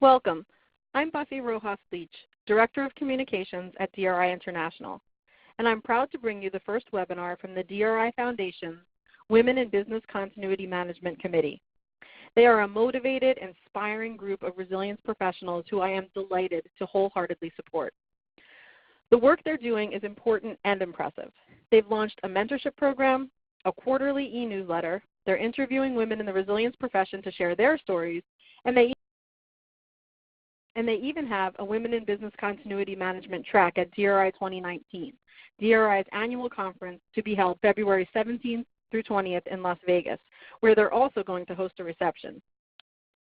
Welcome. I'm Buffy Rojas Leach, Director of Communications at DRI International, and I'm proud to bring you the first webinar from the DRI Foundation's Women in Business Continuity Management Committee. They are a motivated, inspiring group of resilience professionals who I am delighted to wholeheartedly support. The work they're doing is important and impressive. They've launched a mentorship program, a quarterly e-newsletter, they're interviewing women in the resilience profession to share their stories, and they even have a Women in Business Continuity Management track at DRI 2019, DRI's annual conference to be held February 17th through 20th in Las Vegas, where they're also going to host a reception.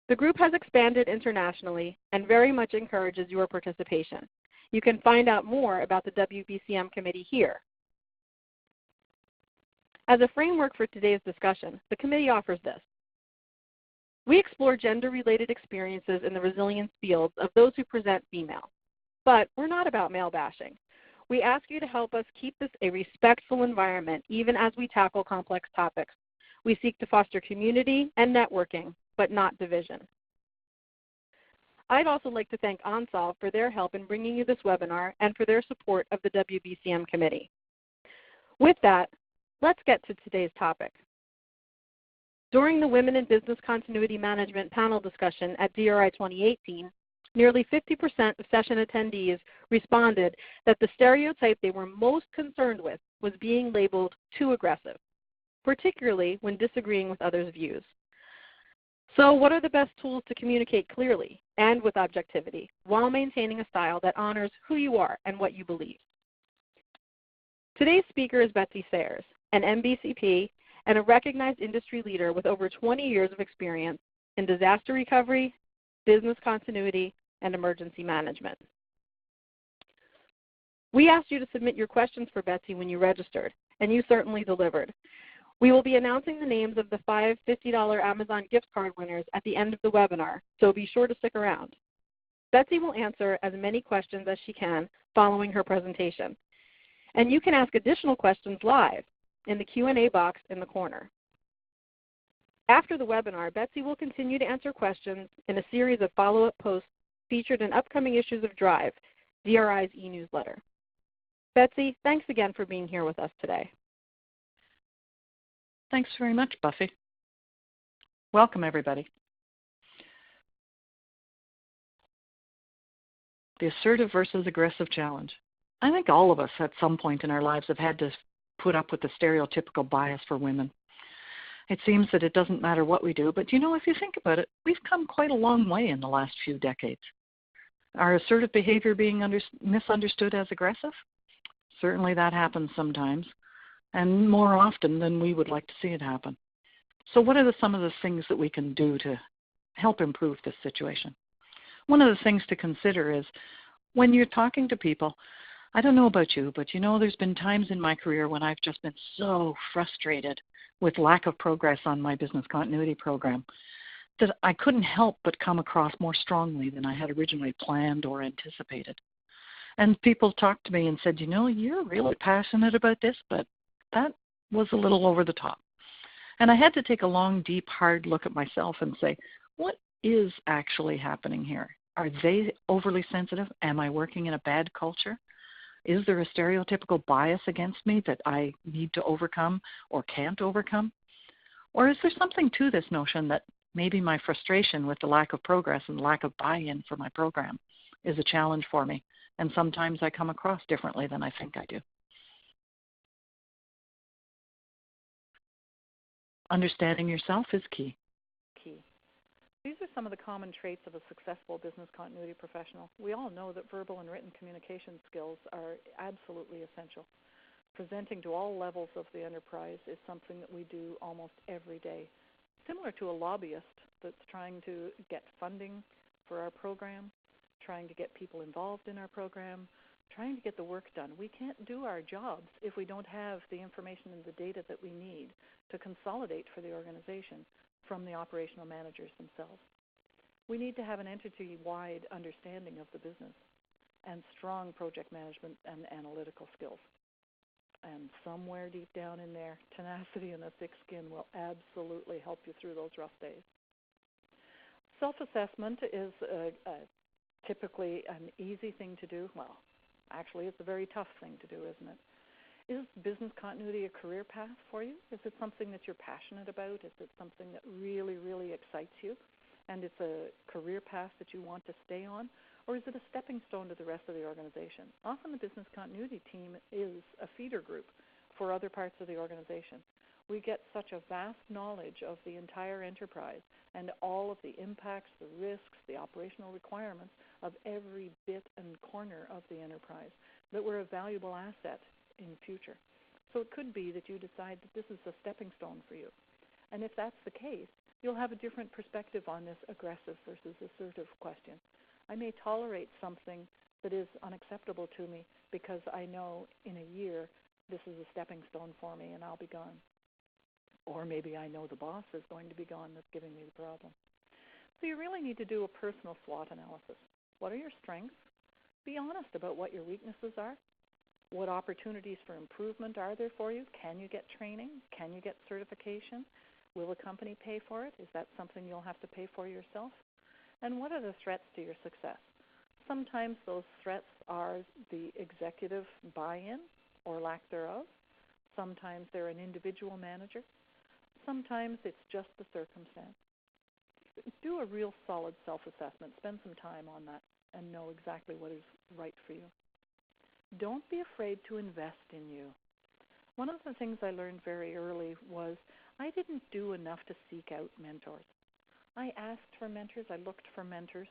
The group has expanded internationally and very much encourages your participation. You can find out more about the WBCM committee here. As a framework for today's discussion, the committee offers this. We explore gender-related experiences in the resilience fields of those who present female. But we're not about male bashing. We ask you to help us keep this a respectful environment even as we tackle complex topics. We seek to foster community and networking, but not division. I'd also like to thank OnSolve for their help in bringing you this webinar and for their support of the WBCM committee. With that, let's get to today's topic. During the Women in Business Continuity Management panel discussion at DRI 2018, nearly 50% of session attendees responded that the stereotype they were most concerned with was being labeled too aggressive, particularly when disagreeing with others' views. So what are the best tools to communicate clearly and with objectivity while maintaining a style that honors who you are and what you believe? Today's speaker is Betsy Sayers, an MBCP and a recognized industry leader with over 20 years of experience in disaster recovery, business continuity, and emergency management. We asked you to submit your questions for Betsy when you registered, and you certainly delivered. We will be announcing the names of the 5 $50 Amazon gift card winners at the end of the webinar, so be sure to stick around. Betsy will answer as many questions as she can following her presentation. And you can ask additional questions live in the Q&A box in the corner. After the webinar, Betsy will continue to answer questions in a series of follow-up posts featured in upcoming issues of Drive, DRI's e-newsletter. Betsy, thanks again for being here with us today. Thanks very much, Buffy. Welcome, everybody. The assertive versus aggressive challenge. I think all of us at some point in our lives have had to put up with the stereotypical bias for women. It seems that it doesn't matter what we do, but you know, if you think about it, we've come quite a long way in the last few decades. Are assertive behavior being misunderstood as aggressive? Certainly that happens sometimes, and more often than we would like to see it happen. So what are some of the things that we can do to help improve this situation? One of the things to consider is when you're talking to people, I don't know about you, but you know, there's been times in my career when I've just been so frustrated with lack of progress on my business continuity program that I couldn't help but come across more strongly than I had originally planned or anticipated. And people talked to me and said, you know, you're really passionate about this, but that was a little over the top. And I had to take a long, deep, hard look at myself and say, what is actually happening here? Are they overly sensitive? Am I working in a bad culture? Is there a stereotypical bias against me that I need to overcome or can't overcome? Or is there something to this notion that maybe my frustration with the lack of progress and lack of buy-in for my program is a challenge for me, and sometimes I come across differently than I think I do? Understanding yourself is key. These are some of the common traits of a successful business continuity professional. We all know that verbal and written communication skills are absolutely essential. Presenting to all levels of the enterprise is something that we do almost every day. Similar to a lobbyist that's trying to get funding for our program, trying to get people involved in our program, trying to get the work done. We can't do our jobs if we don't have the information and the data that we need to consolidate for the organization from the operational managers themselves. We need to have an entity-wide understanding of the business and strong project management and analytical skills. And somewhere deep down in there, tenacity and a thick skin will absolutely help you through those rough days. Self-assessment is typically an easy thing to do. Well, actually, it's a very tough thing to do, isn't it? Is business continuity a career path for you? Is it something that you're passionate about? Is it something that really, really excites you? And it's a career path that you want to stay on? Or is it a stepping stone to the rest of the organization? Often the business continuity team is a feeder group for other parts of the organization. We get such a vast knowledge of the entire enterprise and all of the impacts, the risks, the operational requirements of every bit and corner of the enterprise that we're a valuable asset in future. So it could be that you decide that this is a stepping stone for you. And if that's the case, you'll have a different perspective on this aggressive versus assertive question. I may tolerate something that is unacceptable to me because I know in a year this is a stepping stone for me and I'll be gone. Or maybe I know the boss is going to be gone that's giving me the problem. So you really need to do a personal SWOT analysis. What are your strengths? Be honest about what your weaknesses are. What opportunities for improvement are there for you? Can you get training? Can you get certification? Will a company pay for it? Is that something you'll have to pay for yourself? And what are the threats to your success? Sometimes those threats are the executive buy-in or lack thereof. Sometimes they're an individual manager. Sometimes it's just the circumstance. Do a real solid self-assessment. Spend some time on that and know exactly what is right for you. Don't be afraid to invest in you. One of the things I learned very early was I didn't do enough to seek out mentors. I asked for mentors. I looked for mentors.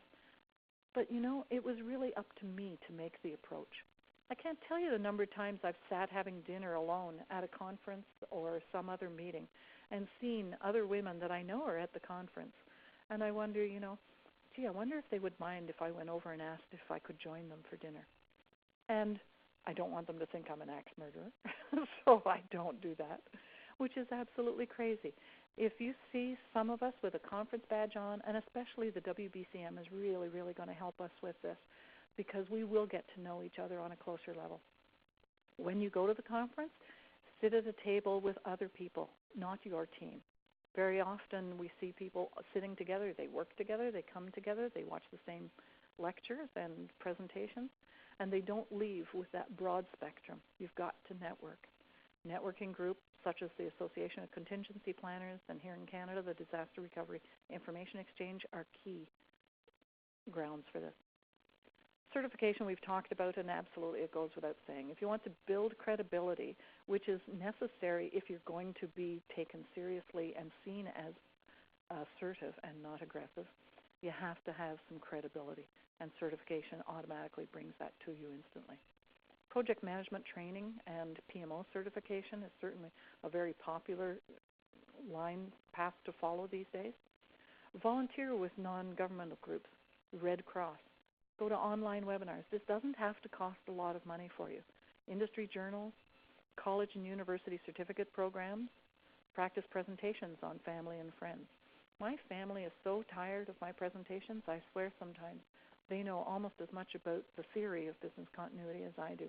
But, it was really up to me to make the approach. I can't tell you the number of times I've sat having dinner alone at a conference or some other meeting and seen other women that I know are at the conference. And I wonder, I wonder if they would mind if I went over and asked if I could join them for dinner. And I don't want them to think I'm an axe murderer, so I don't do that, which is absolutely crazy. If you see some of us with a conference badge on, and especially the WBCM is really, really going to help us with this, because we will get to know each other on a closer level. When you go to the conference, sit at a table with other people, not your team. Very often we see people sitting together. They work together. They come together. They watch the same lectures and presentations, and they don't leave with that broad spectrum. You've got to network. Networking groups such as the Association of Contingency Planners and here in Canada, the Disaster Recovery Information Exchange are key grounds for this. Certification we've talked about, and absolutely it goes without saying. If you want to build credibility, which is necessary if you're going to be taken seriously and seen as assertive and not aggressive, you have to have some credibility, and certification automatically brings that to you instantly. Project management training and PMO certification is certainly a very popular path to follow these days. Volunteer with non-governmental groups, Red Cross. Go to online webinars. This doesn't have to cost a lot of money for you. Industry journals, college and university certificate programs, practice presentations on family and friends. My family is so tired of my presentations, I swear sometimes they know almost as much about the theory of business continuity as I do.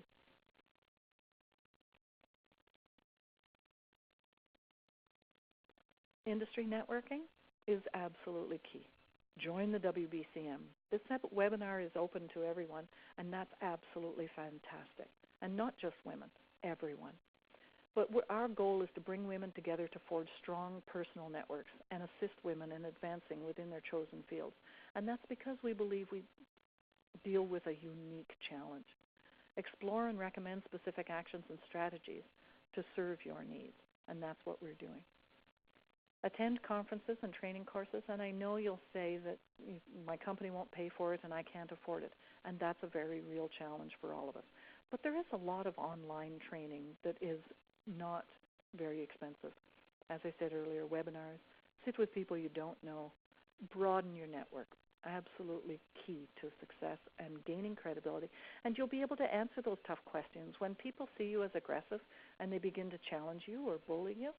Industry networking is absolutely key. Join the WBCM. This webinar is open to everyone, and that's absolutely fantastic. And not just women, everyone. But our goal is to bring women together to forge strong personal networks and assist women in advancing within their chosen fields. And that's because we believe we deal with a unique challenge. Explore and recommend specific actions and strategies to serve your needs, and that's what we're doing. Attend conferences and training courses, and I know you'll say that my company won't pay for it and I can't afford it, and that's a very real challenge for all of us. But there is a lot of online training that is not very expensive. As I said earlier, webinars, sit with people you don't know, broaden your network. Absolutely key to success and gaining credibility. And you'll be able to answer those tough questions. When people see you as aggressive and they begin to challenge you or bully you,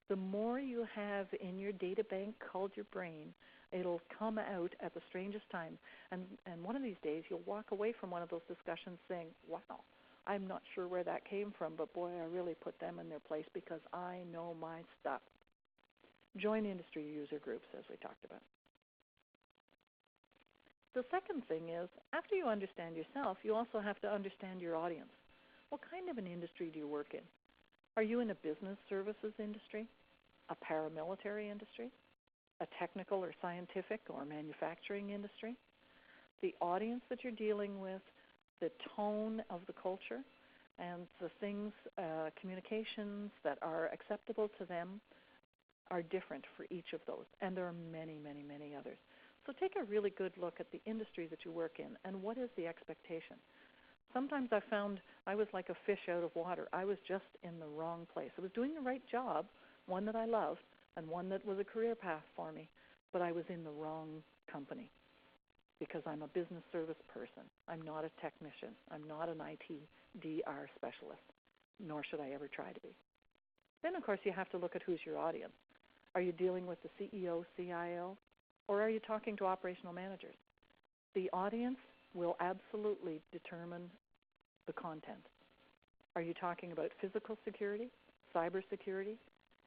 the more you have in your data bank called your brain, it'll come out at the strangest times. And one of these days, you'll walk away from one of those discussions saying, wow, I'm not sure where that came from, but boy, I really put them in their place because I know my stuff. Join industry user groups, as we talked about. The second thing is, after you understand yourself, you also have to understand your audience. What kind of an industry do you work in? Are you in a business services industry, a paramilitary industry, a technical or scientific or manufacturing industry? The audience that you're dealing with, the tone of the culture, and the things, communications that are acceptable to them are different for each of those, and there are many, many, many others. So take a really good look at the industry that you work in and what is the expectation. Sometimes I found I was like a fish out of water. I was just in the wrong place. I was doing the right job, one that I loved, and one that was a career path for me, but I was in the wrong company because I'm a business service person. I'm not a technician. I'm not an IT DR specialist, nor should I ever try to be. Then, of course, you have to look at who's your audience. Are you dealing with the CEO, CIO, or are you talking to operational managers? The audience will absolutely determine the content. Are you talking about physical security, cybersecurity?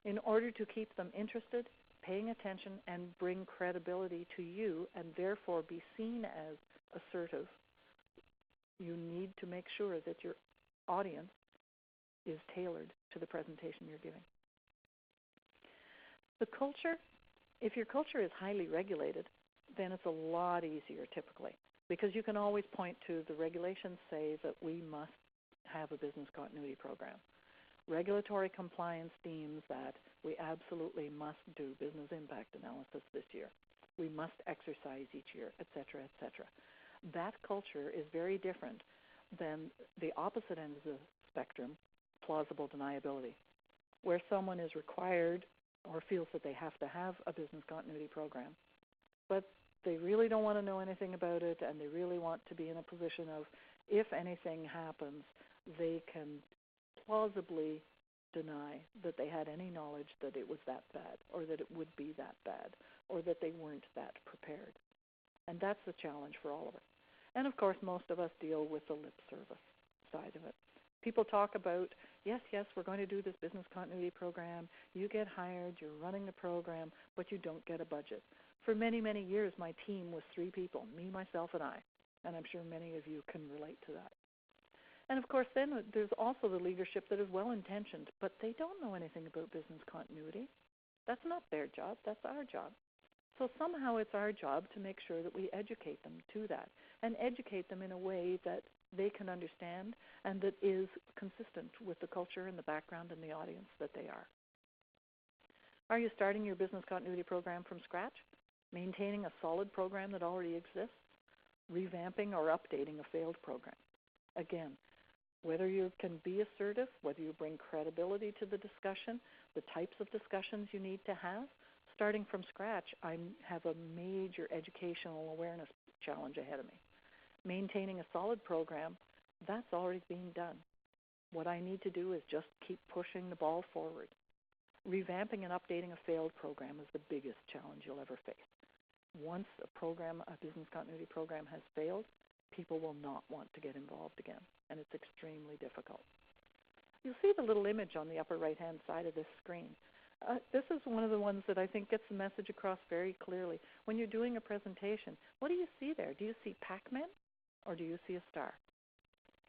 In order to keep them interested, paying attention, and bring credibility to you and therefore be seen as assertive, you need to make sure that your audience is tailored to the presentation you're giving. The culture, if your culture is highly regulated, then it's a lot easier typically, because you can always point to the regulations say that we must have a business continuity program. Regulatory compliance deems that we absolutely must do business impact analysis this year. We must exercise each year, et cetera, et cetera. That culture is very different than the opposite end of the spectrum, plausible deniability, where someone is required or feels that they have to have a business continuity program, but they really don't want to know anything about it, and they really want to be in a position of, if anything happens, they can plausibly deny that they had any knowledge that it was that bad, or that it would be that bad, or that they weren't that prepared. And that's the challenge for all of us. And of course, most of us deal with the lip service side of it. People talk about, yes, we're going to do this business continuity program. You get hired, you're running the program, but you don't get a budget. For many, many years, my team was 3 people, me, myself, and I. And I'm sure many of you can relate to that. And of course, then there's also the leadership that is well-intentioned, but they don't know anything about business continuity. That's not their job, that's our job. So somehow it's our job to make sure that we educate them to that, and educate them in a way that they can understand and that is consistent with the culture and the background and the audience that they are. Are you starting your business continuity program from scratch? Maintaining a solid program that already exists? Revamping or updating a failed program? Again, whether you can be assertive, whether you bring credibility to the discussion, the types of discussions you need to have, starting from scratch, I have a major educational awareness challenge ahead of me. Maintaining a solid program, that's already being done. What I need to do is just keep pushing the ball forward. Revamping and updating a failed program is the biggest challenge you'll ever face. Once a business continuity program has failed, people will not want to get involved again, and it's extremely difficult. You'll see the little image on the upper right-hand side of this screen. This is one of the ones that I think gets the message across very clearly. When you're doing a presentation, what do you see there? Do you see Pac-Man or do you see a star?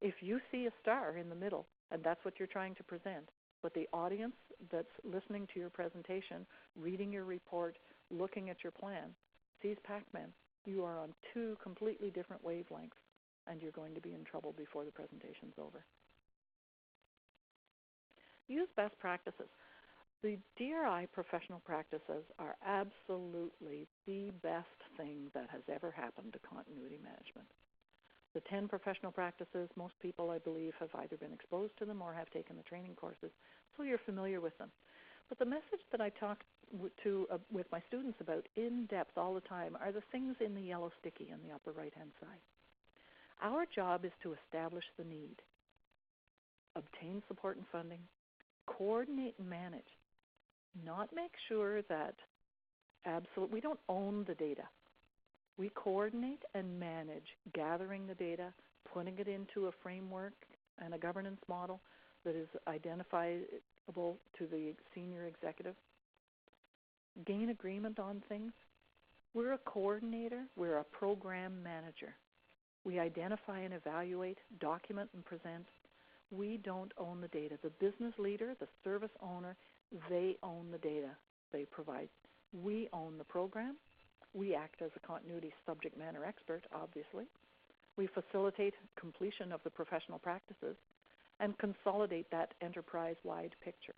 If you see a star in the middle, and that's what you're trying to present, but the audience that's listening to your presentation, reading your report, looking at your plan, sees Pac-Man, you are on 2 completely different wavelengths, and you're going to be in trouble before the presentation's over. Use best practices. The DRI professional practices are absolutely the best thing that has ever happened to continuity management. The 10 professional practices, most people, I believe, have either been exposed to them or have taken the training courses, so you're familiar with them. But the message that I talk with my students about in depth all the time are the things in the yellow sticky on the upper right-hand side. Our job is to establish the need, obtain support and funding, coordinate and manage, not make sure that we don't own the data. We coordinate and manage gathering the data, putting it into a framework and a governance model that is identifiable to the senior executive, gain agreement on things, We're a coordinator. We're a program manager. We identify and evaluate, document and present. We don't own the data. The business leader, the service owner, they own the data they provide. We own the program. We act as a continuity subject matter expert, obviously. We facilitate completion of the professional practices and consolidate that enterprise-wide picture.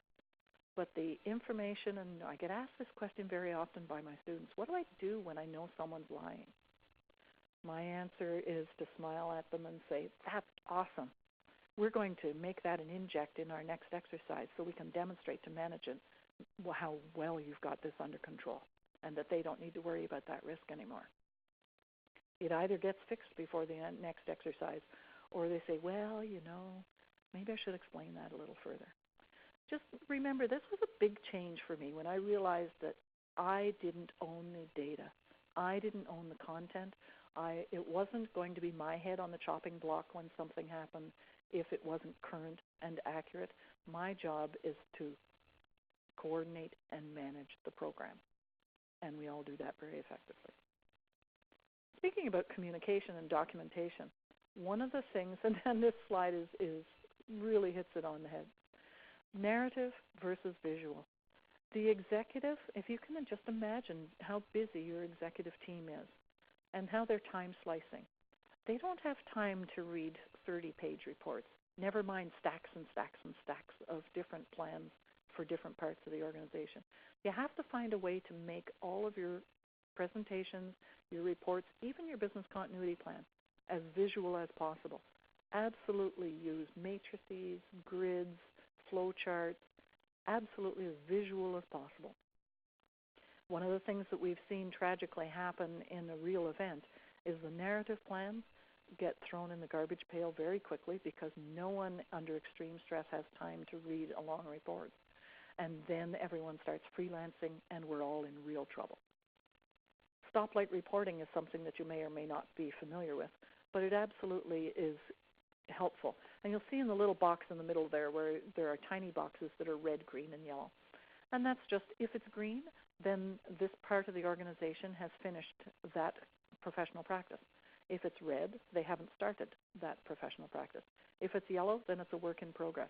But the information, and I get asked this question very often by my students, what do I do when I know someone's lying? My answer is to smile at them and say, that's awesome. We're going to make that an inject in our next exercise so we can demonstrate to management how well you've got this under control and that they don't need to worry about that risk anymore. It either gets fixed before the next exercise or they say, well, you know, maybe I should explain that a little further. Just remember, this was a big change for me when I realized that I didn't own the data. I didn't own the content. It wasn't going to be my head on the chopping block when something happened if it wasn't current and accurate. My job is to coordinate and manage the program, and we all do that very effectively. Speaking about communication and documentation, one of the things, and this slide is really hits it on the head, narrative versus visual. The executive, if you can just imagine how busy your executive team is and how they're time slicing. They don't have time to read 30-page reports, never mind stacks and stacks and stacks of different plans for different parts of the organization. You have to find a way to make all of your presentations, your reports, even your business continuity plan as visual as possible. Absolutely use matrices, grids, flow charts, absolutely as visual as possible. One of the things that we've seen tragically happen in a real event is the narrative plans get thrown in the garbage pail very quickly because no one under extreme stress has time to read a long report. And then everyone starts freelancing and we're all in real trouble. Stoplight reporting is something that you may or may not be familiar with, but it absolutely is helpful. And you'll see in the little box in the middle there where there are tiny boxes that are red, green, and yellow. And that's just, if it's green, then this part of the organization has finished that professional practice. If it's red, they haven't started that professional practice. If it's yellow, then it's a work in progress.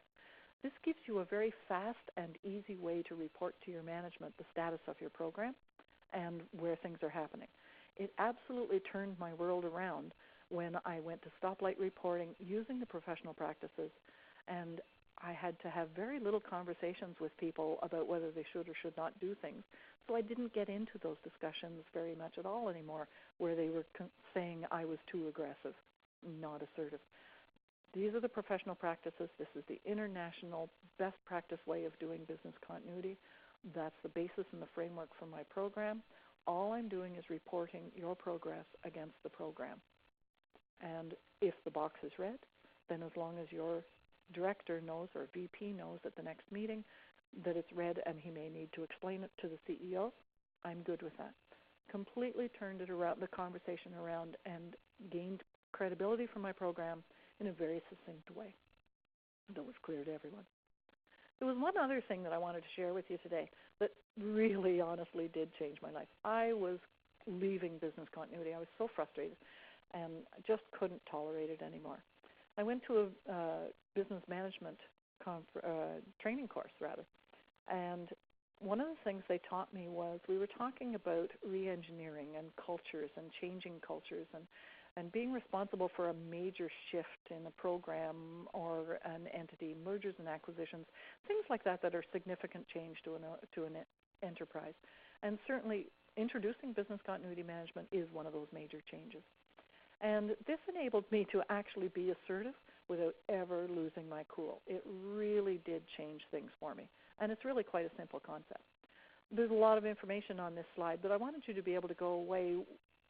This gives you a very fast and easy way to report to your management the status of your program and where things are happening. It absolutely turned my world around when I went to stoplight reporting using the professional practices, and I had to have very little conversations with people about whether they should or should not do things. So I didn't get into those discussions very much at all anymore where they were saying I was too aggressive, not assertive. These are the professional practices. This is the international best practice way of doing business continuity. That's the basis and the framework for my program. All I'm doing is reporting your progress against the program. And if the box is red, then as long as your director knows or VP knows at the next meeting that it's red and he may need to explain it to the CEO, I'm good with that. Completely turned it around, the conversation around, and gained credibility for my program in a very succinct way that was clear to everyone. There was one other thing that I wanted to share with you today that really honestly did change my life. I was leaving business continuity. I was so frustrated and just couldn't tolerate it anymore. I went to a business management training course, and one of the things they taught me was we were talking about re-engineering and cultures and changing cultures and being responsible for a major shift in a program or an entity, mergers and acquisitions, things like that that are significant change to an enterprise. And certainly introducing business continuity management is one of those major changes. And this enabled me to actually be assertive without ever losing my cool. It really did change things for me. And it's really quite a simple concept. There's a lot of information on this slide, but I wanted you to be able to go away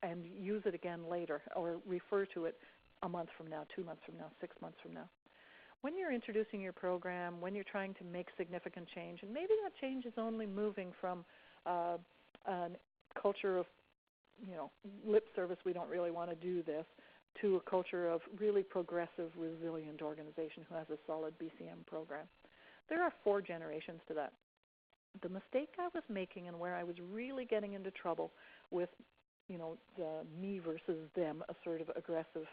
and use it again later or refer to it a month from now, 2 months from now, 6 months from now. When you're introducing your program, when you're trying to make significant change, and maybe that change is only moving from a culture of lip service, we don't really want to do this, to a culture of really progressive, resilient organization who has a solid BCM program. There are 4 generations to that. The mistake I was making and where I was really getting into trouble with the me versus them, assertive, aggressive,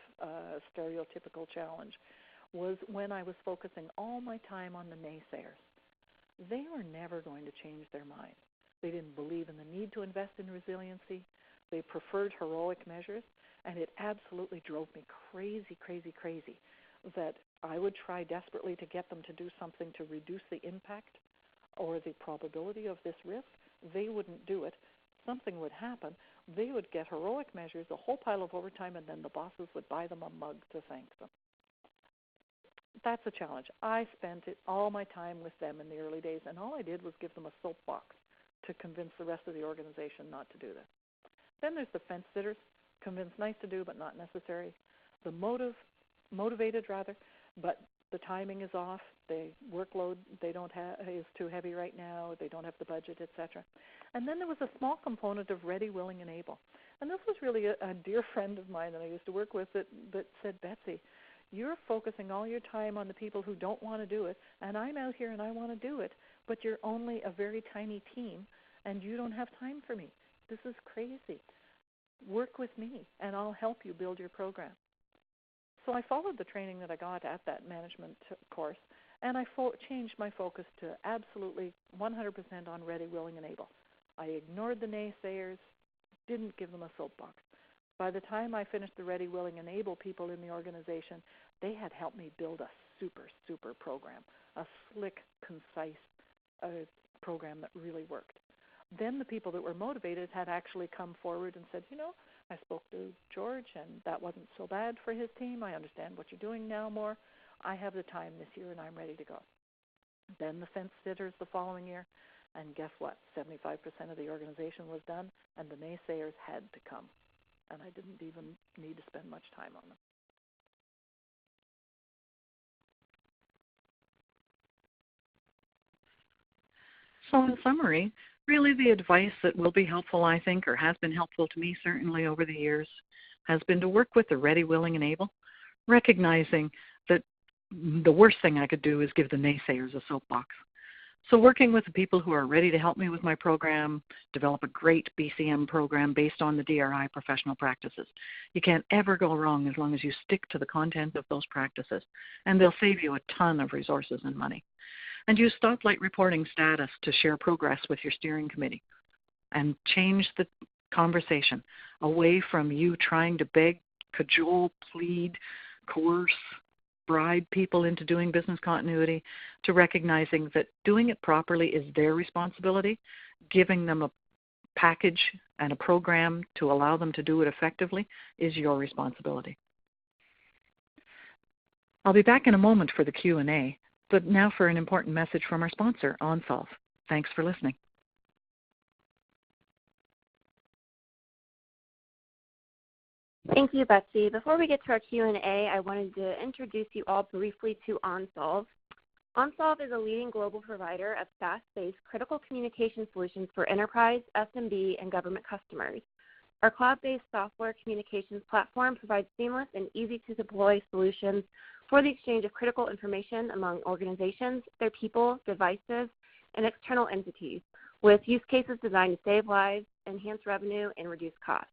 stereotypical challenge, was when I was focusing all my time on the naysayers. They were never going to change their mind. They didn't believe in the need to invest in resiliency. They preferred heroic measures, and it absolutely drove me crazy, crazy, crazy that I would try desperately to get them to do something to reduce the impact or the probability of this risk. They wouldn't do it. Something would happen. They would get heroic measures, a whole pile of overtime, and then the bosses would buy them a mug to thank them. That's a challenge. I spent all my time with them in the early days, and all I did was give them a soapbox to convince the rest of the organization not to do this. Then there's the fence sitters, convinced nice to do but not necessary. The motivated rather, but the timing is off. The workload they don't have is too heavy right now. They don't have the budget, etc. And then there was a small component of ready, willing, and able. And this was really a dear friend of mine that I used to work with that said, Betsy, you're focusing all your time on the people who don't want to do it, and I'm out here and I want to do it, but you're only a very tiny team and you don't have time for me. This is crazy. Work with me and I'll help you build your program. So I followed the training that I got at that management course, and I changed my focus to absolutely 100% on ready, willing, and able. I ignored the naysayers, didn't give them a soapbox. By the time I finished the ready, willing, and able people in the organization, they had helped me build a super, super program, a slick, concise program that really worked. Then the people that were motivated had actually come forward and said, I spoke to George, and that wasn't so bad for his team. I understand what you're doing now more. I have the time this year, and I'm ready to go. Then the fence sitters the following year, and guess what? 75% of the organization was done, and the naysayers had to come, and I didn't even need to spend much time on them. So in summary, really the advice that will be helpful, I think, or has been helpful to me certainly over the years, has been to work with the ready, willing, and able, recognizing that the worst thing I could do is give the naysayers a soapbox. So working with the people who are ready to help me with my program, develop a great BCM program based on the DRI professional practices. You can't ever go wrong as long as you stick to the content of those practices, and they'll save you a ton of resources and money. And use stoplight reporting status to share progress with your steering committee, and change the conversation away from you trying to beg, cajole, plead, coerce, bribe people into doing business continuity, to recognizing that doing it properly is their responsibility, giving them a package and a program to allow them to do it effectively is your responsibility. I'll be back in a moment for the Q&A. But now for an important message from our sponsor, OnSolve. Thanks for listening. Thank you, Betsy. Before we get to our Q&A, I wanted to introduce you all briefly to OnSolve. OnSolve is a leading global provider of SaaS-based critical communication solutions for enterprise, SMB, and government customers. Our cloud-based software communications platform provides seamless and easy-to-deploy solutions for the exchange of critical information among organizations, their people, devices, and external entities, with use cases designed to save lives, enhance revenue, and reduce costs.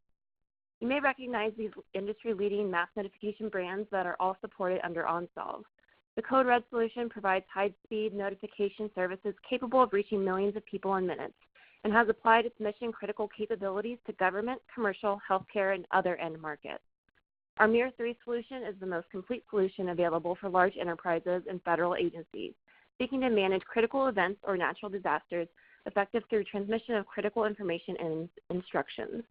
You may recognize these industry-leading mass notification brands that are all supported under OnSolve. The Code Red solution provides high-speed notification services capable of reaching millions of people in minutes, and has applied its mission-critical capabilities to government, commercial, healthcare, and other end markets. Our Mirror 3 solution is the most complete solution available for large enterprises and federal agencies seeking to manage critical events or natural disasters effective through transmission of critical information and instructions.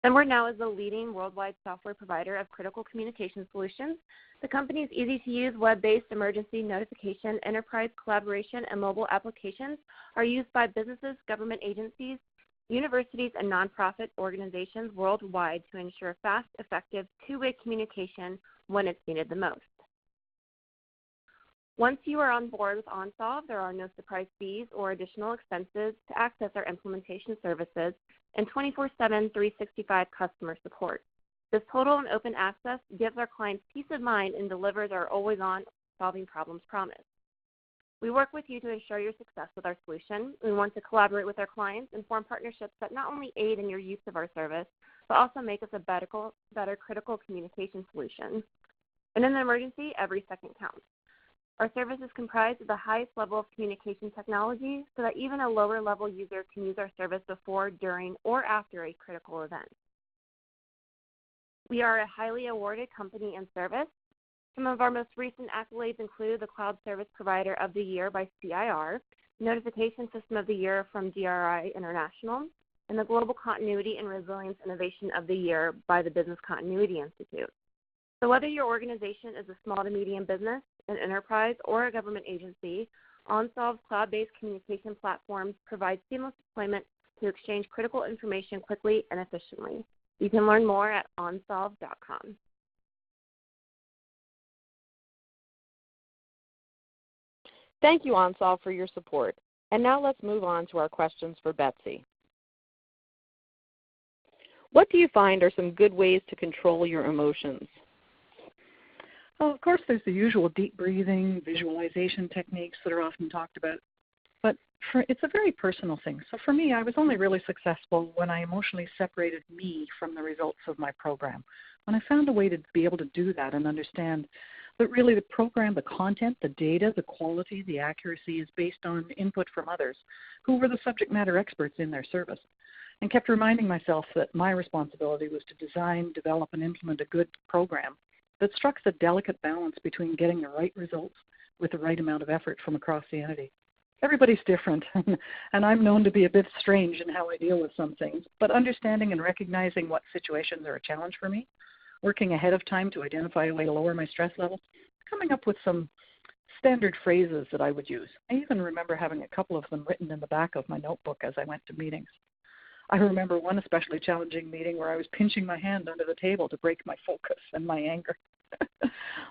Semward now is the leading worldwide software provider of critical communication solutions. The company's easy-to-use web-based emergency notification, enterprise collaboration, and mobile applications are used by businesses, government agencies, universities, and nonprofit organizations worldwide to ensure fast, effective, two-way communication when it's needed the most. Once you are on board with OnSolve, there are no surprise fees or additional expenses to access our implementation services and 24/7, 365 customer support. This total and open access gives our clients peace of mind and delivers our always-on solving problems promise. We work with you to ensure your success with our solution. We want to collaborate with our clients and form partnerships that not only aid in your use of our service, but also make us a better critical communication solution. In an emergency, every second counts. Our service is comprised of the highest level of communication technology so that even a lower level user can use our service before, during, or after a critical event. We are a highly awarded company and service. Some of our most recent accolades include the Cloud Service Provider of the Year by CIR, Notification System of the Year from DRI International, and the Global Continuity and Resilience Innovation of the Year by the Business Continuity Institute. So whether your organization is a small to medium business, an enterprise, or a government agency, OnSolve's cloud-based communication platforms provide seamless deployment to exchange critical information quickly and efficiently. You can learn more at onsolve.com. Thank you, OnSolve, for your support. And now let's move on to our questions for Betsy. What do you find are some good ways to control your emotions? Well, of course, there's the usual deep breathing, visualization techniques that are often talked about, but it's a very personal thing. So for me, I was only really successful when I emotionally separated me from the results of my program. When I found a way to be able to do that and understand that really the program, the content, the data, the quality, the accuracy is based on input from others who were the subject matter experts in their service, and kept reminding myself that my responsibility was to design, develop, and implement a good program that struck the delicate balance between getting the right results with the right amount of effort from across the entity. Everybody's different, and I'm known to be a bit strange in how I deal with some things, but understanding and recognizing what situations are a challenge for me, working ahead of time to identify a way to lower my stress level, coming up with some standard phrases that I would use. I even remember having a couple of them written in the back of my notebook as I went to meetings. I remember one especially challenging meeting where I was pinching my hand under the table to break my focus and my anger.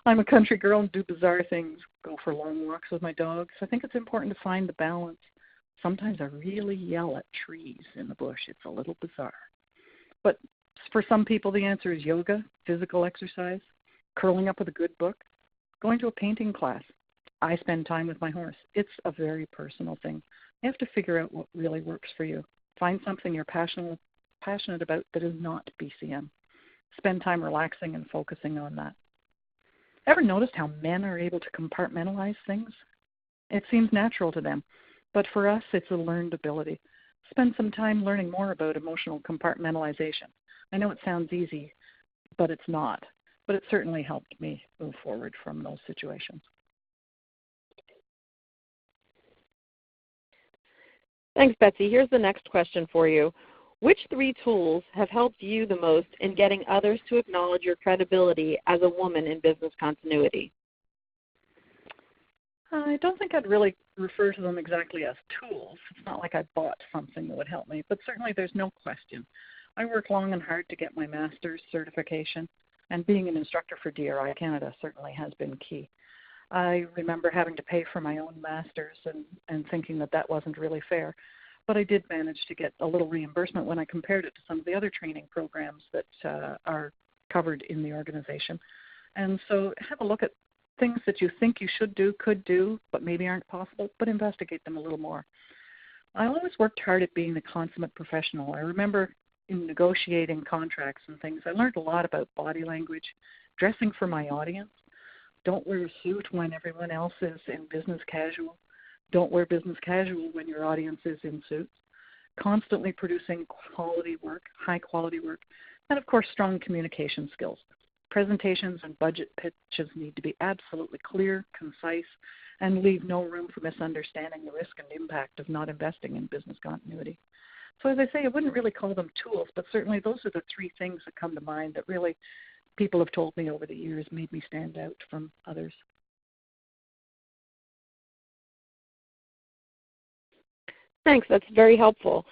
I'm a country girl and do bizarre things, go for long walks with my dogs. I think it's important to find the balance. Sometimes I really yell at trees in the bush. It's a little bizarre. But for some people, the answer is yoga, physical exercise, curling up with a good book, going to a painting class. I spend time with my horse. It's a very personal thing. You have to figure out what really works for you. Find something you're passionate about that is not BCM. Spend time relaxing and focusing on that. Ever noticed how men are able to compartmentalize things? It seems natural to them, but for us, it's a learned ability. Spend some time learning more about emotional compartmentalization. I know it sounds easy, but it's not. But it certainly helped me move forward from those situations. Thanks, Betsy. Here's the next question for you. Which 3 tools have helped you the most in getting others to acknowledge your credibility as a woman in business continuity? I don't think I'd really refer to them exactly as tools. It's not like I bought something that would help me, but certainly there's no question. I worked long and hard to get my master's certification, and being an instructor for DRI Canada certainly has been key. I remember having to pay for my own master's and thinking that wasn't really fair. But I did manage to get a little reimbursement when I compared it to some of the other training programs that are covered in the organization. And so have a look at things that you think you should do, could do, but maybe aren't possible, but investigate them a little more. I always worked hard at being the consummate professional. I remember in negotiating contracts and things, I learned a lot about body language, dressing for my audience. Don't wear a suit when everyone else is in business casual. Don't wear business casual when your audience is in suits. Constantly producing quality work, high quality work, and of course strong communication skills. Presentations and budget pitches need to be absolutely clear, concise, and leave no room for misunderstanding the risk and impact of not investing in business continuity. So as I say, I wouldn't really call them tools, but certainly those are the 3 things that come to mind that really people have told me over the years made me stand out from others. Thanks, that's very helpful.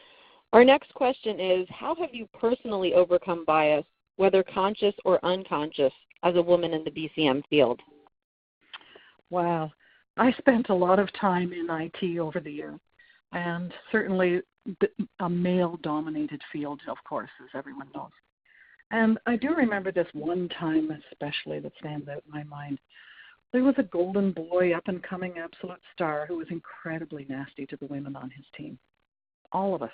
Our next question is, how have you personally overcome bias, whether conscious or unconscious, as a woman in the BCM field? Wow. I spent a lot of time in IT over the years, and certainly a male-dominated field, of course, as everyone knows. And I do remember this one time especially that stands out in my mind, There was a golden boy, up-and-coming absolute star who was incredibly nasty to the women on his team, all of us.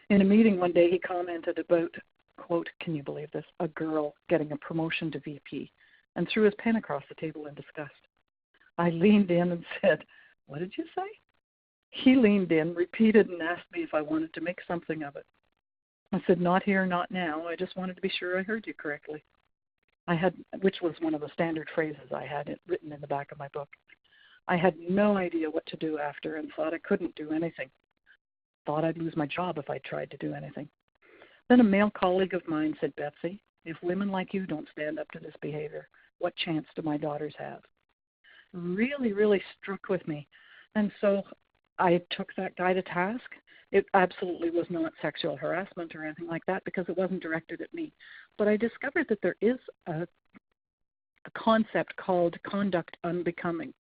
In a meeting one day, he commented about, quote, can you believe this, a girl getting a promotion to VP, and threw his pen across the table in disgust. I leaned in and said, what did you say? He leaned in, repeated, and asked me if I wanted to make something of it. I said, not here, not now. I just wanted to be sure I heard you correctly. Which was one of the standard phrases I had written in the back of my book. I had no idea what to do after and thought I couldn't do anything. Thought I'd lose my job if I tried to do anything. Then a male colleague of mine said, Betsy, if women like you don't stand up to this behavior, what chance do my daughters have? Really, really struck with me. And so I took that guy to task. It absolutely was not sexual harassment or anything like that because it wasn't directed at me. But I discovered that there is a concept called conduct unbecoming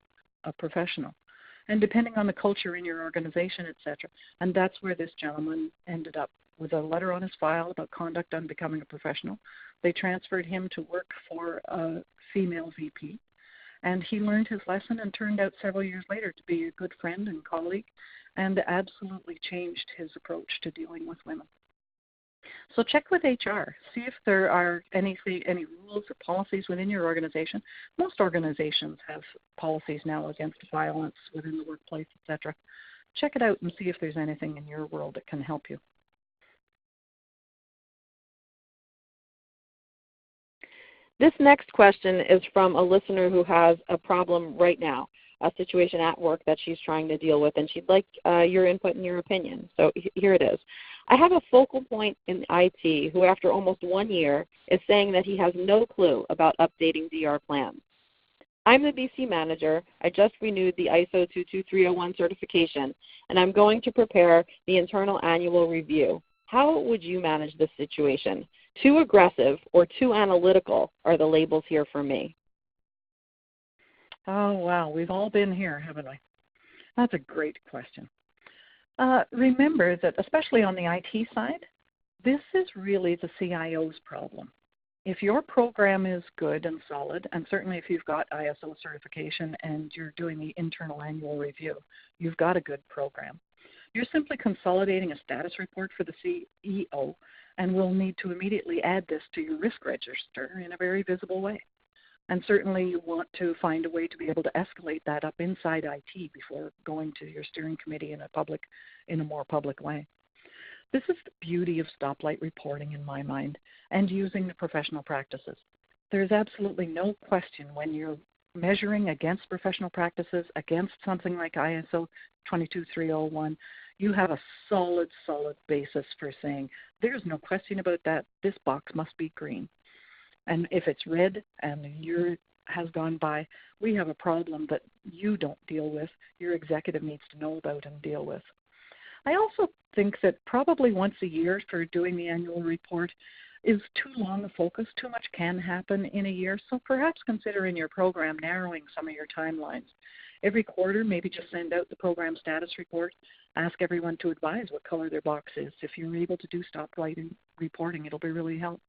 a professional. And depending on the culture in your organization, etc. And that's where this gentleman ended up, with a letter on his file about conduct unbecoming a professional. They transferred him to work for a female VP. And he learned his lesson and turned out several years later to be a good friend and colleague and absolutely changed his approach to dealing with women. So check with HR. See if there are any rules or policies within your organization. Most organizations have policies now against violence within the workplace, etc. Check it out and see if there's anything in your world that can help you. This next question is from a listener who has a problem right now, a situation at work that she's trying to deal with, and she'd like your input and your opinion. So here it is. I have a focal point in IT who, after almost 1 year, is saying that he has no clue about updating DR plans. I'm the BC manager. I just renewed the ISO 22301 certification, and I'm going to prepare the internal annual review. How would you manage this situation? Too aggressive or too analytical are the labels here for me. Oh, wow. We've all been here, haven't we? That's a great question. Remember that, especially on the IT side, this is really the CIO's problem. If your program is good and solid, and certainly if you've got ISO certification and you're doing the internal annual review, you've got a good program. You're simply consolidating a status report for the CEO and will need to immediately add this to your risk register in a very visible way. And certainly you want to find a way to be able to escalate that up inside IT before going to your steering committee in a more public way. This is the beauty of stoplight reporting in my mind and using the professional practices. There's absolutely no question when you're measuring against professional practices, against something like ISO 22301, you have a solid basis for saying, there's no question about that, this box must be green. And if it's red and a year has gone by, we have a problem that you don't deal with, your executive needs to know about and deal with. I also think that probably once a year for doing the annual report is too long a focus. Too much can happen in a year. So perhaps consider in your program narrowing some of your timelines. Every quarter, maybe just send out the program status report. Ask everyone to advise what color their box is. If you're able to do stoplight reporting, it'll be really helpful.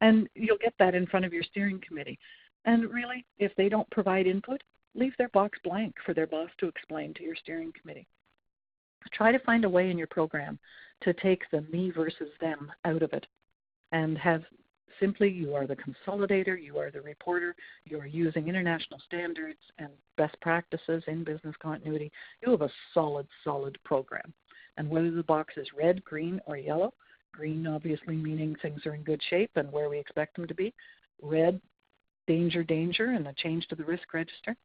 And you'll get that in front of your steering committee. And really, if they don't provide input, leave their box blank for their boss to explain to your steering committee. Try to find a way in your program to take the me versus them out of it and have simply you are the consolidator, you are the reporter, you are using international standards and best practices in business continuity. You have a solid program. And whether the box is red, green, or yellow, green obviously meaning things are in good shape and where we expect them to be, red, danger, and a change to the risk register,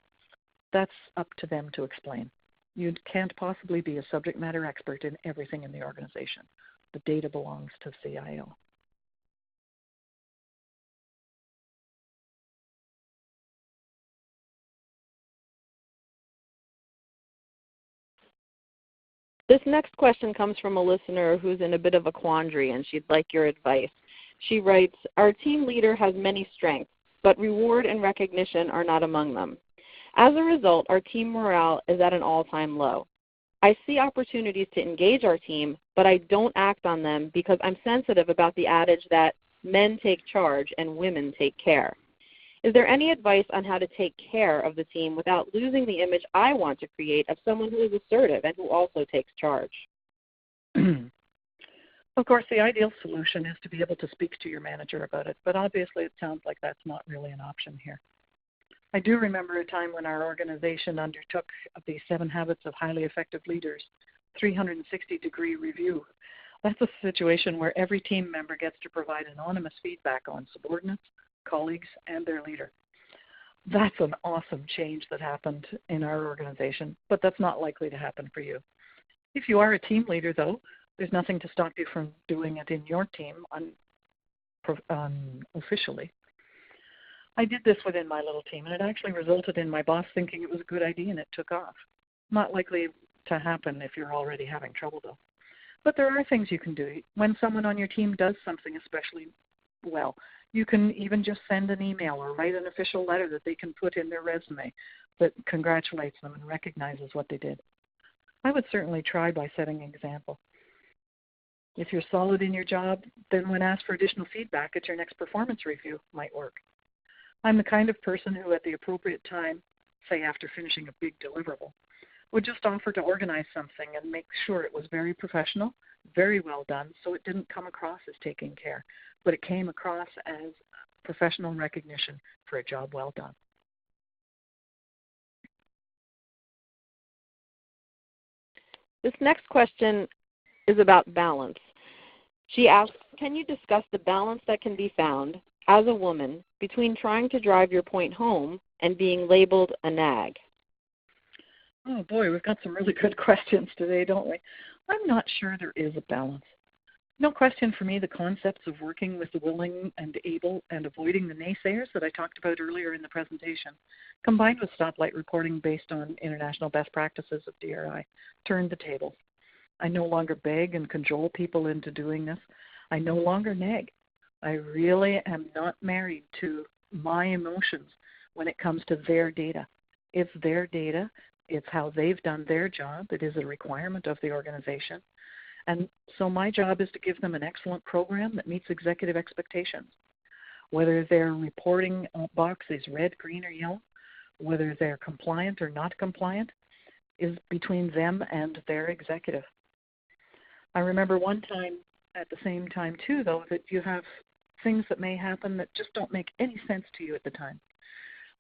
that's up to them to explain. You can't possibly be a subject matter expert in everything in the organization. The data belongs to the CIO. This next question comes from a listener who's in a bit of a quandary, and she'd like your advice. She writes, our team leader has many strengths, but reward and recognition are not among them. As a result, our team morale is at an all-time low. I see opportunities to engage our team, but I don't act on them because I'm sensitive about the adage that men take charge and women take care. Is there any advice on how to take care of the team without losing the image I want to create of someone who is assertive and who also takes charge? Of course, the ideal solution is to be able to speak to your manager about it, but obviously it sounds like that's not really an option here. I do remember a time when our organization undertook the 7 Habits of Highly Effective Leaders 360-degree review. That's a situation where every team member gets to provide anonymous feedback on subordinates, colleagues, and their leader. That's an awesome change that happened in our organization, but that's not likely to happen for you. If you are a team leader, though, there's nothing to stop you from doing it in your team officially. I did this within my little team, and it actually resulted in my boss thinking it was a good idea, and it took off. Not likely to happen if you're already having trouble, though. But there are things you can do. When someone on your team does something especially well, you can even just send an email or write an official letter that they can put in their resume that congratulates them and recognizes what they did. I would certainly try by setting an example. If you're solid in your job, then when asked for additional feedback at your next performance review might work. I'm the kind of person who at the appropriate time, say after finishing a big deliverable, would just offer to organize something and make sure it was very professional, very well done, so it didn't come across as taking care, but it came across as professional recognition for a job well done. This next question is about balance. She asks, can you discuss the balance that can be found as a woman between trying to drive your point home and being labeled a nag? Oh boy, we've got some really good questions today, don't we? I'm not sure there is a balance. No question for me, the concepts of working with the willing and able and avoiding the naysayers that I talked about earlier in the presentation, combined with stoplight reporting based on international best practices of DRI, turned the tables. I no longer beg and cajole people into doing this. I no longer nag. I really am not married to my emotions when it comes to their data. It's their data. It's how they've done their job. It is a requirement of the organization. And so my job is to give them an excellent program that meets executive expectations. Whether their reporting box is red, green, or yellow, whether they're compliant or not compliant, is between them and their executive. I remember one time at the same time, too, though, that you have things that may happen that just don't make any sense to you at the time.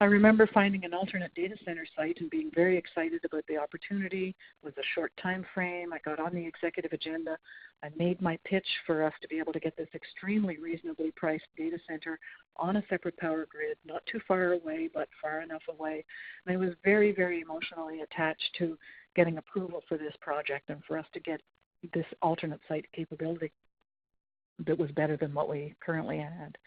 I remember finding an alternate data center site and being very excited about the opportunity. It was a short time frame. I got on the executive agenda. I made my pitch for us to be able to get this extremely reasonably priced data center on a separate power grid, not too far away, but far enough away. And I was very, very emotionally attached to getting approval for this project and for us to get this alternate site capability that was better than what we currently had.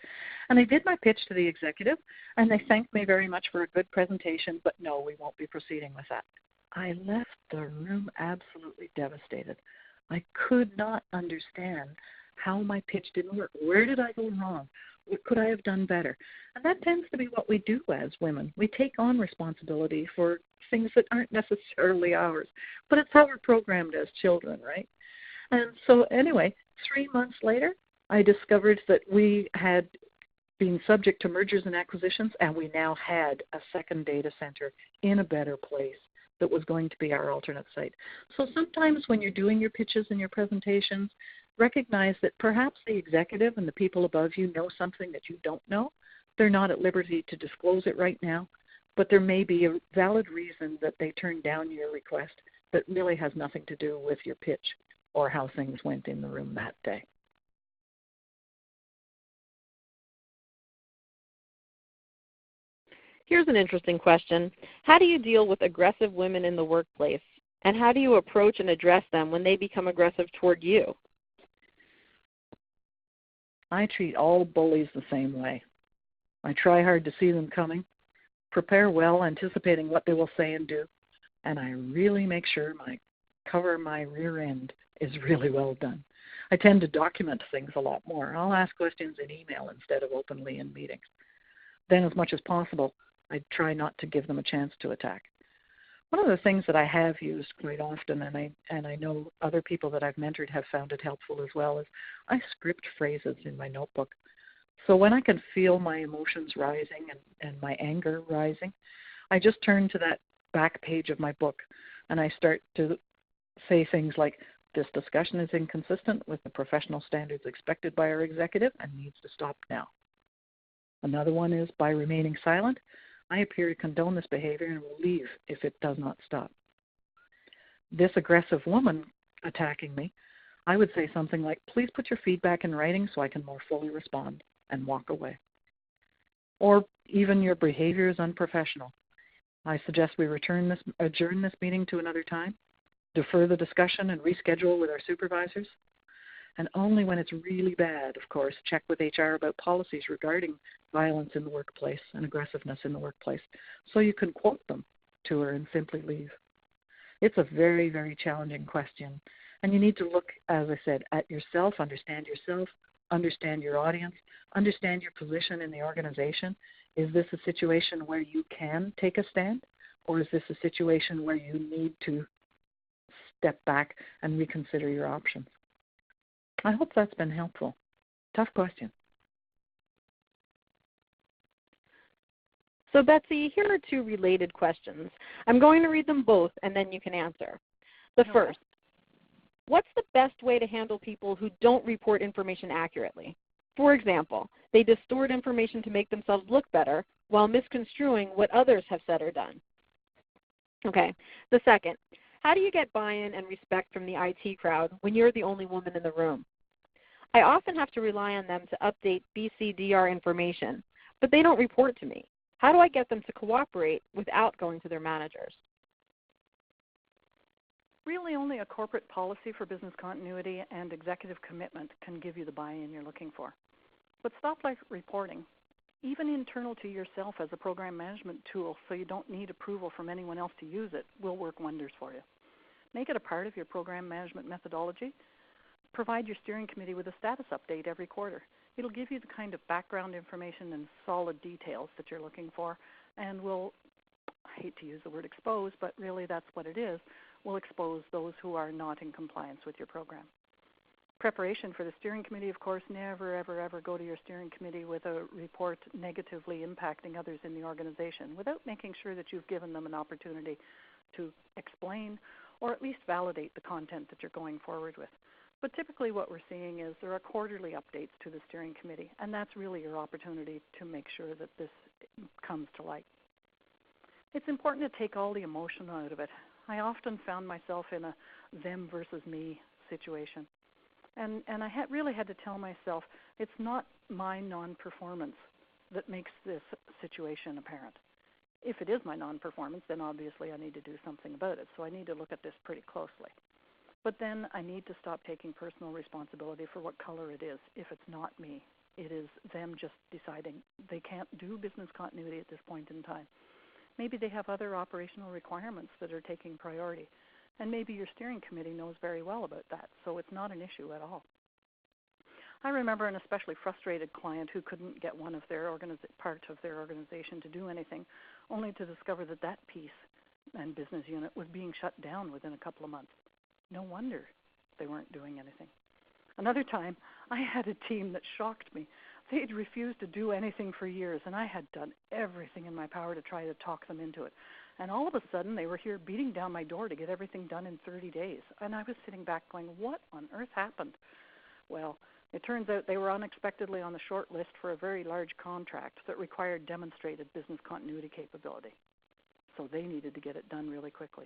And I did my pitch to the executive, and they thanked me very much for a good presentation, but no, we won't be proceeding with that. I left the room absolutely devastated. I could not understand how my pitch didn't work. Where did I go wrong? What could I have done better? And that tends to be what we do as women. We take on responsibility for things that aren't necessarily ours, but it's how we're programmed as children, right? And so anyway, 3 months later, I discovered that we had been subject to mergers and acquisitions, and we now had a second data center in a better place that was going to be our alternate site. So sometimes when you're doing your pitches and your presentations, recognize that perhaps the executive and the people above you know something that you don't know. They're not at liberty to disclose it right now, but there may be a valid reason that they turned down your request that really has nothing to do with your pitch or how things went in the room that day. Here's an interesting question. How do you deal with aggressive women in the workplace? And how do you approach and address them when they become aggressive toward you? I treat all bullies the same way. I try hard to see them coming, prepare well, anticipating what they will say and do, and I really make sure my rear end is really well done. I tend to document things a lot more. I'll ask questions in email instead of openly in meetings. Then, as much as possible, I try not to give them a chance to attack. One of the things that I have used quite often, and I know other people that I've mentored have found it helpful as well, is I script phrases in my notebook. So when I can feel my emotions rising and my anger rising, I just turn to that back page of my book and I start to say things like, this discussion is inconsistent with the professional standards expected by our executive and needs to stop now. Another one is, by remaining silent, I appear to condone this behavior and will leave if it does not stop. This aggressive woman attacking me, I would say something like, please put your feedback in writing so I can more fully respond, and walk away. Or even, your behavior is unprofessional. I suggest we adjourn this meeting to another time, defer the discussion and reschedule with our supervisors. And only when it's really bad, of course, check with HR about policies regarding violence in the workplace and aggressiveness in the workplace, so you can quote them to her and simply leave. It's a very, very challenging question, and you need to look, as I said, at yourself, understand your audience, understand your position in the organization. Is this a situation where you can take a stand, or is this a situation where you need to step back and reconsider your options? I hope that's been helpful. Tough question. So Betsy, here are two related questions. I'm going to read them both and then you can answer. The first, what's the best way to handle people who don't report information accurately? For example, they distort information to make themselves look better while misconstruing what others have said or done. Okay, the second, how do you get buy-in and respect from the IT crowd when you're the only woman in the room? I often have to rely on them to update BCDR information, but they don't report to me. How do I get them to cooperate without going to their managers? Really, only a corporate policy for business continuity and executive commitment can give you the buy-in you're looking for. But stoplight reporting, even internal to yourself as a program management tool so you don't need approval from anyone else to use it, will work wonders for you. Make it a part of your program management methodology. Provide your steering committee with a status update every quarter. It'll give you the kind of background information and solid details that you're looking for, and will, I hate to use the word expose, but really that's what it is, will expose those who are not in compliance with your program. Preparation for the steering committee, of course, never, ever, ever go to your steering committee with a report negatively impacting others in the organization without making sure that you've given them an opportunity to explain or at least validate the content that you're going forward with. But typically what we're seeing is there are quarterly updates to the steering committee, and that's really your opportunity to make sure that this comes to light. It's important to take all the emotion out of it. I often found myself in a them versus me situation. And I really had to tell myself, it's not my non-performance that makes this situation apparent. If it is my non-performance, then obviously I need to do something about it. So I need to look at this pretty closely. But then I need to stop taking personal responsibility for what color it is. If it's not me, it is them just deciding they can't do business continuity at this point in time. Maybe they have other operational requirements that are taking priority. And maybe your steering committee knows very well about that, so it's not an issue at all. I remember an especially frustrated client who couldn't get one of their part of their organization to do anything, only to discover that that piece and business unit was being shut down within a couple of months. No wonder they weren't doing anything. Another time, I had a team that shocked me. They'd refused to do anything for years, and I had done everything in my power to try to talk them into it. And all of a sudden, they were here beating down my door to get everything done in 30 days. And I was sitting back going, what on earth happened? Well, it turns out they were unexpectedly on the short list for a very large contract that required demonstrated business continuity capability. So they needed to get it done really quickly.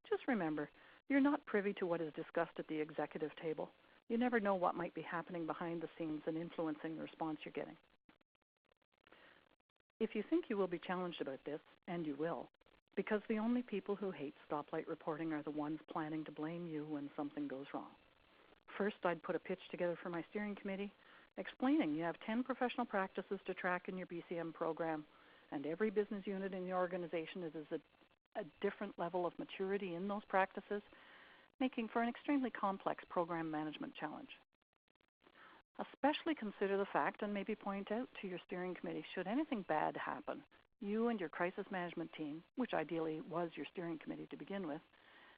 Just remember, you're not privy to what is discussed at the executive table. You never know what might be happening behind the scenes and influencing the response you're getting. If you think you will be challenged about this, and you will, because the only people who hate stoplight reporting are the ones planning to blame you when something goes wrong. First, I'd put a pitch together for my steering committee explaining you have 10 professional practices to track in your BCM program, and every business unit in the organization is a different level of maturity in those practices, making for an extremely complex program management challenge. Especially consider the fact and maybe point out to your steering committee, should anything bad happen, you and your crisis management team, which ideally was your steering committee to begin with,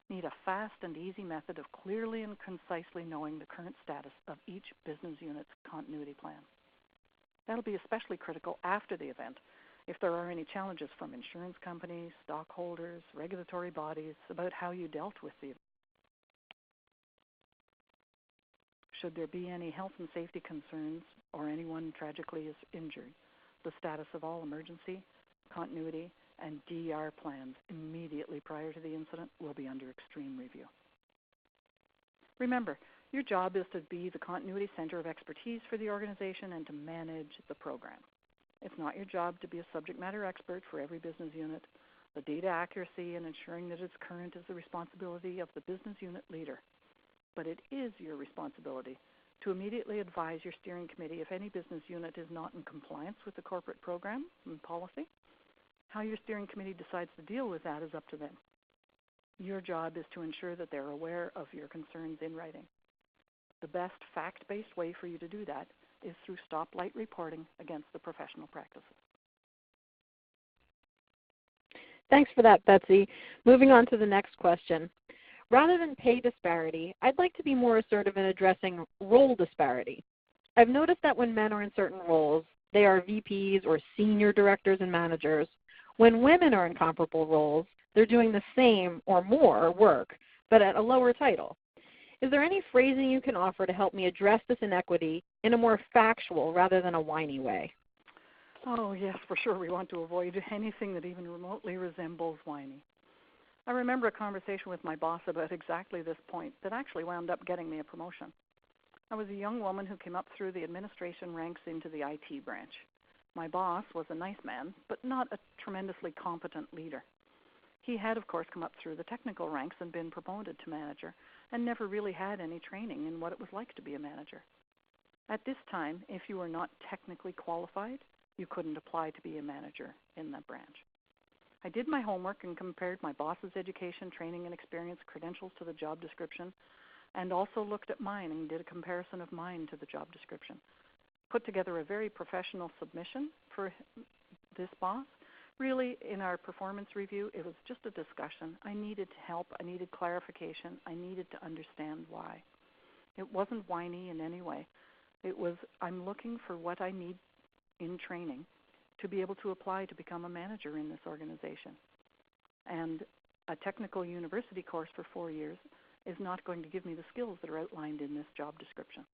need a fast and easy method of clearly and concisely knowing the current status of each business unit's continuity plan. That'll be especially critical after the event if there are any challenges from insurance companies, stockholders, regulatory bodies about how you dealt with the event. Should there be any health and safety concerns or anyone tragically is injured, the status of all emergency, continuity, and DRI plans immediately prior to the incident will be under extreme review. Remember, your job is to be the continuity center of expertise for the organization and to manage the program. It's not your job to be a subject matter expert for every business unit. The data accuracy and ensuring that it's current is the responsibility of the business unit leader. But it is your responsibility to immediately advise your steering committee if any business unit is not in compliance with the corporate program and policy. How your steering committee decides to deal with that is up to them. Your job is to ensure that they're aware of your concerns in writing. The best fact-based way for you to do that is through stoplight reporting against the professional practices. Thanks for that, Betsy. Moving on to the next question. Rather than pay disparity, I'd like to be more assertive in addressing role disparity. I've noticed that when men are in certain roles, they are VPs or senior directors and managers. When women are in comparable roles, they're doing the same or more work, but at a lower title. Is there any phrasing you can offer to help me address this inequity in a more factual rather than a whiny way? Oh, yes, for sure. We want to avoid anything that even remotely resembles whiny. I remember a conversation with my boss about exactly this point that actually wound up getting me a promotion. I was a young woman who came up through the administration ranks into the IT branch. My boss was a nice man, but not a tremendously competent leader. He had, of course, come up through the technical ranks and been promoted to manager, and never really had any training in what it was like to be a manager. At this time, if you were not technically qualified, you couldn't apply to be a manager in that branch. I did my homework and compared my boss's education, training, and experience credentials to the job description, and also looked at mine and did a comparison of mine to the job description. Put together a very professional submission for this boss. Really, in our performance review, it was just a discussion. I needed help. I needed clarification. I needed to understand why. It wasn't whiny in any way. It was, I'm looking for what I need in training to be able to apply to become a manager in this organization. And a technical university course for 4 years is not going to give me the skills that are outlined in this job description.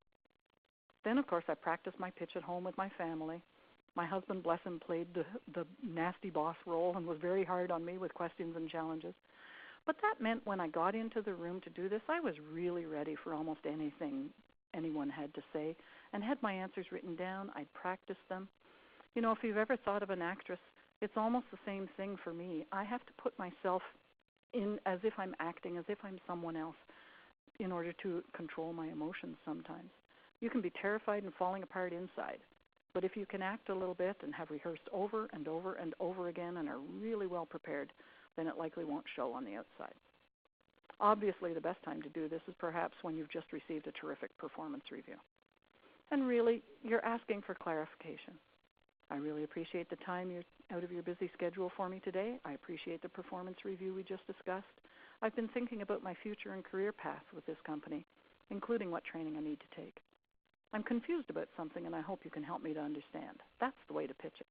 Then, of course, I practiced my pitch at home with my family. My husband, bless him, played the nasty boss role and was very hard on me with questions and challenges. But that meant when I got into the room to do this, I was really ready for almost anything anyone had to say and had my answers written down. I'd practiced them. You know, if you've ever thought of an actress, it's almost the same thing for me. I have to put myself in as if I'm acting, as if I'm someone else in order to control my emotions sometimes. You can be terrified and falling apart inside. But if you can act a little bit and have rehearsed over and over and over again and are really well prepared, then it likely won't show on the outside. Obviously, the best time to do this is perhaps when you've just received a terrific performance review. And really, you're asking for clarification. I really appreciate the time you're out of your busy schedule for me today. I appreciate the performance review we just discussed. I've been thinking about my future and career path with this company, including what training I need to take. I'm confused about something, and I hope you can help me to understand. That's the way to pitch it.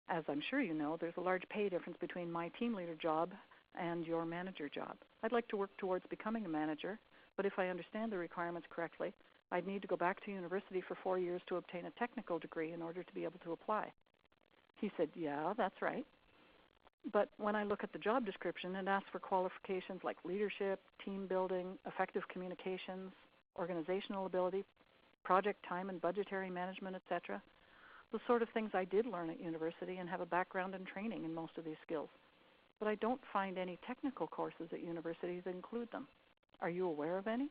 As I'm sure you know, there's a large pay difference between my team leader job and your manager job. I'd like to work towards becoming a manager, but if I understand the requirements correctly, I'd need to go back to university for 4 years to obtain a technical degree in order to be able to apply. He said, yeah, that's right. But when I look at the job description, it asks for qualifications like leadership, team building, effective communications, organizational ability, project time and budgetary management, etc. The sort of things I did learn at university and have a background and training in most of these skills. But I don't find any technical courses at universities that include them. Are you aware of any?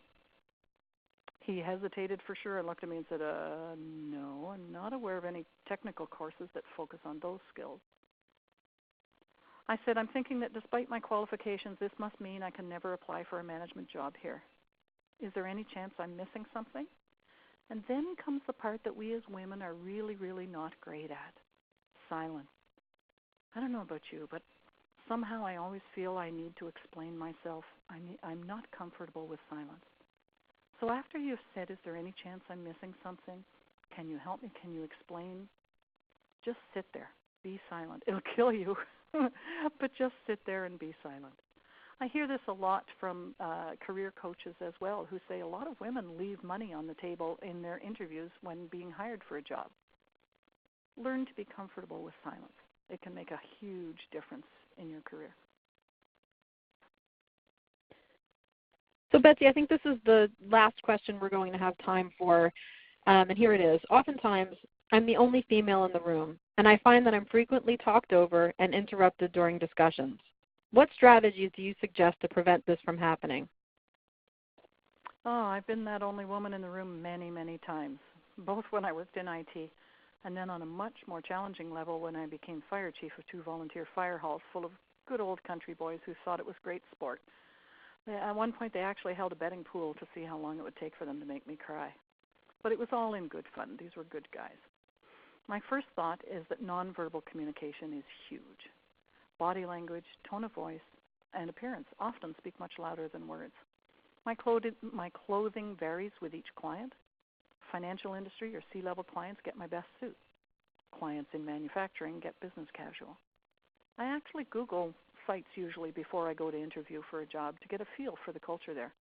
He hesitated for sure and looked at me and said, no, I'm not aware of any technical courses that focus on those skills. I said, I'm thinking that despite my qualifications, this must mean I can never apply for a management job here. Is there any chance I'm missing something? And then comes the part that we as women are really, really not great at, silence. I don't know about you, but somehow I always feel I need to explain myself. I'm not comfortable with silence. So after you've said, is there any chance I'm missing something, Can you help me? Can you explain? Just sit there. Be silent. It'll kill you, but just sit there and be silent. I hear this a lot from career coaches as well, who say a lot of women leave money on the table in their interviews when being hired for a job. Learn to be comfortable with silence. It can make a huge difference in your career. So Betsy, I think this is the last question we're going to have time for, and here it is. Oftentimes, I'm the only female in the room, and I find that I'm frequently talked over and interrupted during discussions. What strategies do you suggest to prevent this from happening? Oh, I've been that only woman in the room many, many times, both when I worked in IT and then on a much more challenging level when I became fire chief of 2 volunteer fire halls full of good old country boys who thought it was great sport. At one point, they actually held a betting pool to see how long it would take for them to make me cry. But it was all in good fun. These were good guys. My first thought is that nonverbal communication is huge. Body language, tone of voice, and appearance often speak much louder than words. My clothing varies with each client. Financial industry or C-level clients get my best suit. Clients in manufacturing get business casual. I actually Google sites usually before I go to interview for a job to get a feel for the culture there.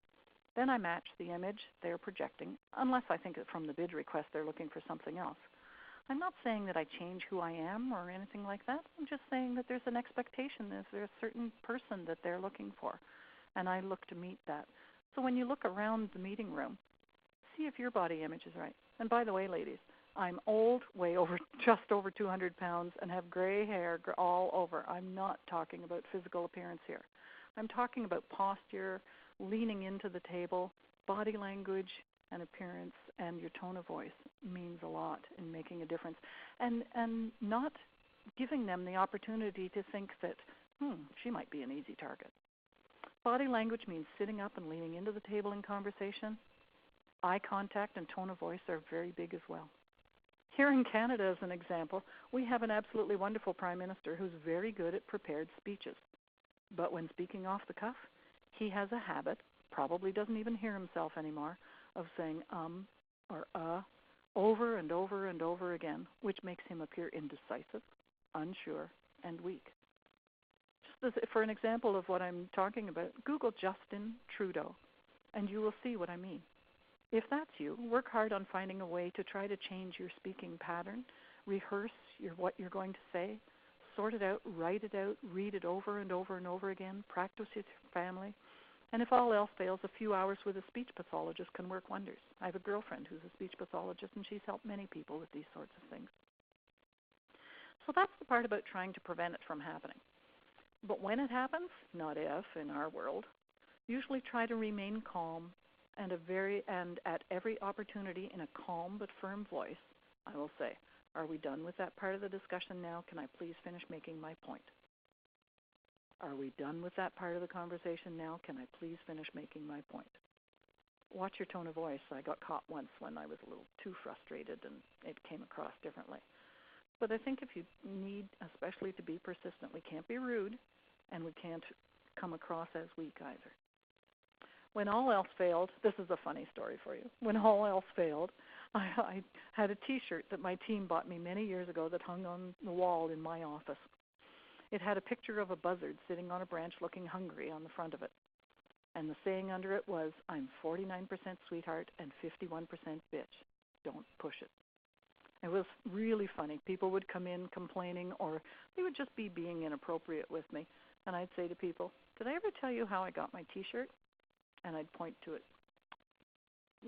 Then I match the image they're projecting, unless I think that from the bid request they're looking for something else. I'm not saying that I change who I am or anything like that. I'm just saying that there's an expectation. There's a certain person that they're looking for, and I look to meet that. So when you look around the meeting room, see if your body image is right. And by the way, ladies, I'm old, just over 200 pounds, and have gray hair all over. I'm not talking about physical appearance here. I'm talking about posture, leaning into the table, body language, and appearance, and your tone of voice means a lot in making a difference. And not giving them the opportunity to think that, she might be an easy target. Body language means sitting up and leaning into the table in conversation. Eye contact and tone of voice are very big as well. Here in Canada, as an example, we have an absolutely wonderful Prime Minister who's very good at prepared speeches. But when speaking off the cuff, he has a habit, probably doesn't even hear himself anymore, of saying or over and over and over again, which makes him appear indecisive, unsure, and weak. Just for an example of what I'm talking about, Google Justin Trudeau, and you will see what I mean. If that's you, work hard on finding a way to try to change your speaking pattern, rehearse what you're going to say, sort it out, write it out, read it over and over and over again, practice with your family. And if all else fails, a few hours with a speech pathologist can work wonders. I have a girlfriend who's a speech pathologist, and she's helped many people with these sorts of things. So that's the part about trying to prevent it from happening. But when it happens, not if in our world, usually try to remain calm and at every opportunity in a calm but firm voice, I will say, are we done with that part of the discussion now? Can I please finish making my point? Are we done with that part of the conversation now? Can I please finish making my point? Watch your tone of voice. I got caught once when I was a little too frustrated and it came across differently. But I think if you need, especially to be persistent, we can't be rude and we can't come across as weak either. When all else failed, this is a funny story for you. When all else failed, I had a T-shirt that my team bought me many years ago that hung on the wall in my office. It had a picture of a buzzard sitting on a branch looking hungry on the front of it. And the saying under it was, I'm 49% sweetheart and 51% bitch. Don't push it. It was really funny. People would come in complaining or they would just be being inappropriate with me. And I'd say to people, did I ever tell you how I got my T-shirt? And I'd point to it.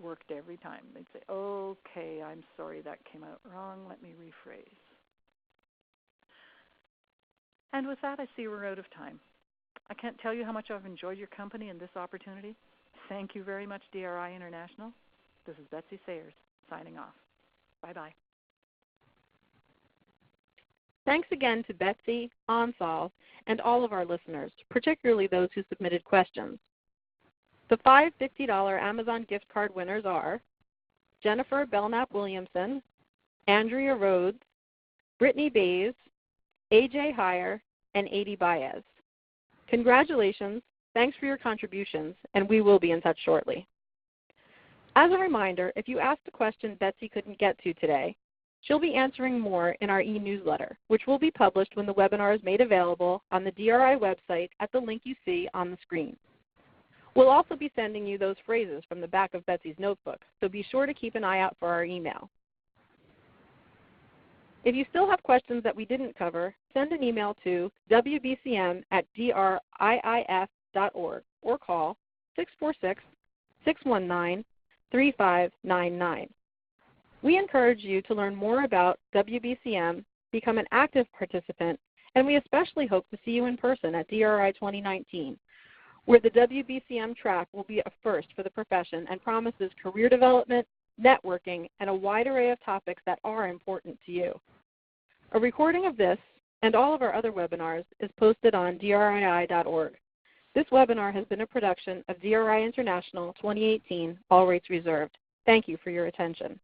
Worked every time. They'd say, okay, I'm sorry that came out wrong. Let me rephrase. And with that, I see we're out of time. I can't tell you how much I've enjoyed your company and this opportunity. Thank you very much, DRI International. This is Betsy Sayers, signing off. Bye-bye. Thanks again to Betsy, OnSolve, and all of our listeners, particularly those who submitted questions. The 5 $50 Amazon gift card winners are Jennifer Belknap-Williamson, Andrea Rhodes, Brittany Bays, AJ Heyer, and Adi Baez. Congratulations, thanks for your contributions, and we will be in touch shortly. As a reminder, if you asked a question Betsy couldn't get to today, she'll be answering more in our e-newsletter, which will be published when the webinar is made available on the DRI website at the link you see on the screen. We'll also be sending you those phrases from the back of Betsy's notebook, so be sure to keep an eye out for our email. If you still have questions that we didn't cover, send an email to wbcm@driif.org or call 646-619-3599. We encourage you to learn more about WBCM, become an active participant, and we especially hope to see you in person at DRI 2019, where the WBCM track will be a first for the profession and promises career development, networking, and a wide array of topics that are important to you. A recording of this and all of our other webinars is posted on drii.org. This webinar has been a production of DRI International 2018, all rights reserved. Thank you for your attention.